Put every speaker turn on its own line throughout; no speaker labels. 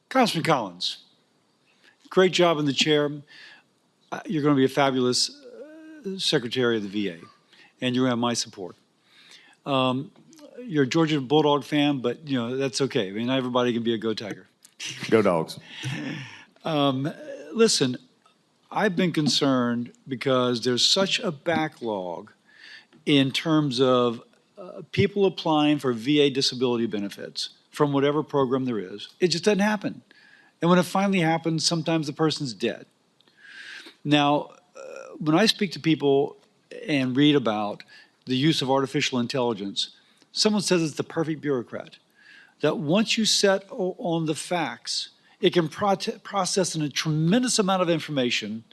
Councilman Collins, great job in the chair. You're going to be a fabulous secretary of the VA, and you're going to have my support. You're a Georgia Bulldog fan, but you know that's okay. I mean, not everybody can be a Go Tiger.
Go Dogs.
Listen, I've been concerned because there's such a backlog in terms of people applying for VA disability benefits from whatever program there is. It just doesn't happen. And when it finally happens, sometimes the person's dead. Now, when I speak to people and read about the use of artificial intelligence, someone says it's the perfect bureaucrat. That once you set on the facts, it can process in a tremendous amount of information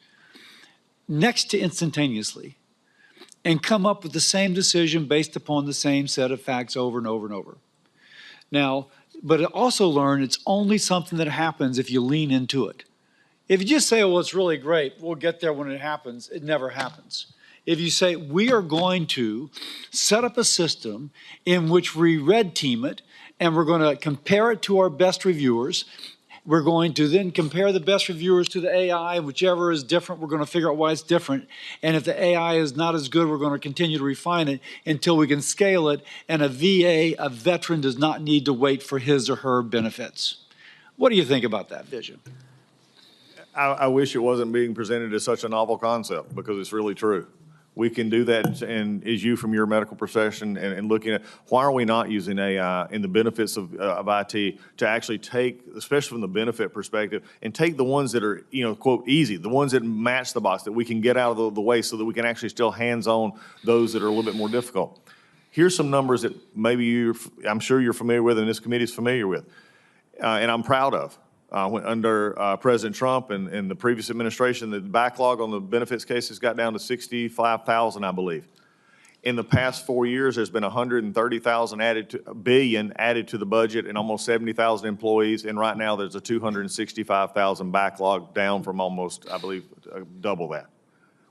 next to instantaneously and come up with the same decision based upon the same set of facts over and over and over. Now, but also learn it's only something that happens if you lean into it. If you just say, well, it's really great, we'll get there when it happens, it never happens. If you say, we are going to set up a system in which we red team it, and we're going to compare it to our best reviewers, we're going to then compare the best reviewers to the AI, whichever is different, we're going to figure out why it's different. And if the AI is not as good, we're going to continue to refine it until we can scale it. And a VA, a veteran, does not need to wait for his or her benefits. What do you think about that vision?
I wish it wasn't being presented as such a novel concept, because it's really true. We can do that, and as you from your medical profession and looking at why are we not using AI and the benefits of IT to actually take, especially from the benefit perspective, and take the ones that are, you know, quote, easy, the ones that match the box, that we can get out of the way so that we can actually still hands-on those that are a little bit more difficult. Here's some numbers that maybe I'm sure you're familiar with and this committee is familiar with, and I'm proud of. Under President Trump and the previous administration, the backlog on the benefits cases got down to 65,000, I believe. In the past 4 years, there's been 130,000 billion added to the budget and almost 70,000 employees. And right now there's a 265,000 backlog, down from almost, I believe, double that.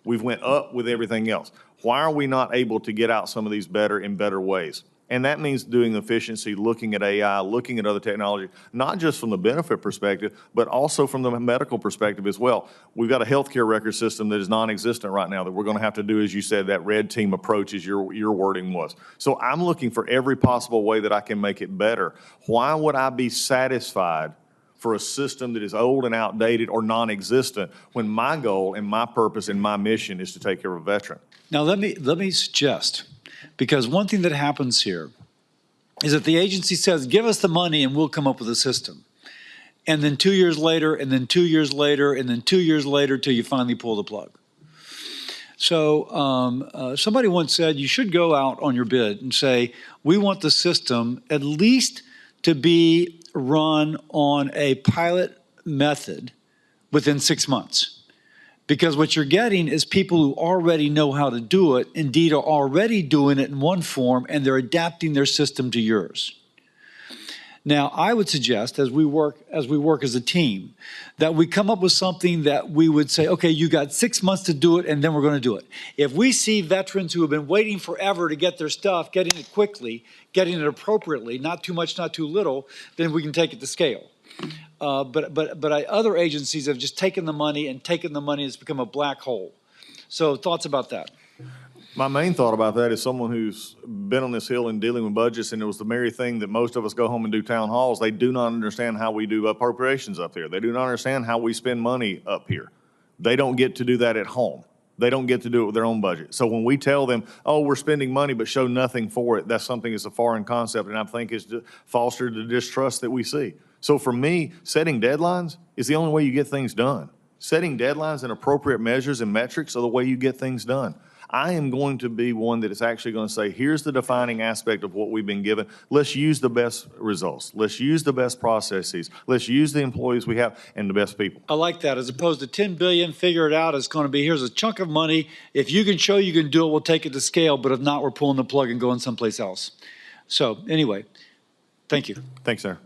We've went up with everything else. Why are we not able to get out some of these better in better ways? And that means doing efficiency, looking at AI, looking at other technology, not just from the benefit perspective, but also from the medical perspective as well. We've got a healthcare record system that is non-existent right now that we're going to have to do, as you said, that red team approach, as your wording was. So I'm looking for every possible way that I can make it better. Why would I be satisfied for a system that is old and outdated or non-existent when my goal and my purpose and my mission is to take care of a veteran?
Now, let me suggest, because one thing that happens here is that the agency says, give us the money and we'll come up with a system. And then 2 years later, and then 2 years later, and then 2 years later till you finally pull the plug. So somebody once said you should go out on your bid and say, we want the system at least to be run on a pilot method within 6 months. Because what you're getting is people who already know how to do it, indeed are already doing it in one form, and they're adapting their system to yours. Now, I would suggest, as we work as a team, that we come up with something that we would say, okay, you got 6 months to do it, and then we're going to do it. If we see veterans who have been waiting forever to get their stuff, getting it quickly, getting it appropriately, not too much, not too little, then we can take it to scale. But other agencies have just taken the money and it's become a black hole. So thoughts about that?
My main thought about that is someone who's been on this hill and dealing with budgets, and it was the very thing that most of us go home and do town halls. They do not understand how we do appropriations up here. They do not understand how we spend money up here. They don't get to do that at home. They don't get to do it with their own budget. So when we tell them, oh, we're spending money but show nothing for it, that's something that's a foreign concept, and I think it's fostered the distrust that we see. So for me, setting deadlines is the only way you get things done. Setting deadlines and appropriate measures and metrics are the way you get things done. I am going to be one that is actually going to say, here's the defining aspect of what we've been given. Let's use the best results. Let's use the best processes. Let's use the employees we have and the best people.
I like that. As opposed to 10 billion, figure it out. It's going to be, here's a chunk of money. If you can show you can do it, we'll take it to scale. But if not, we're pulling the plug and going someplace else. So anyway, thank you.
Thanks, sir.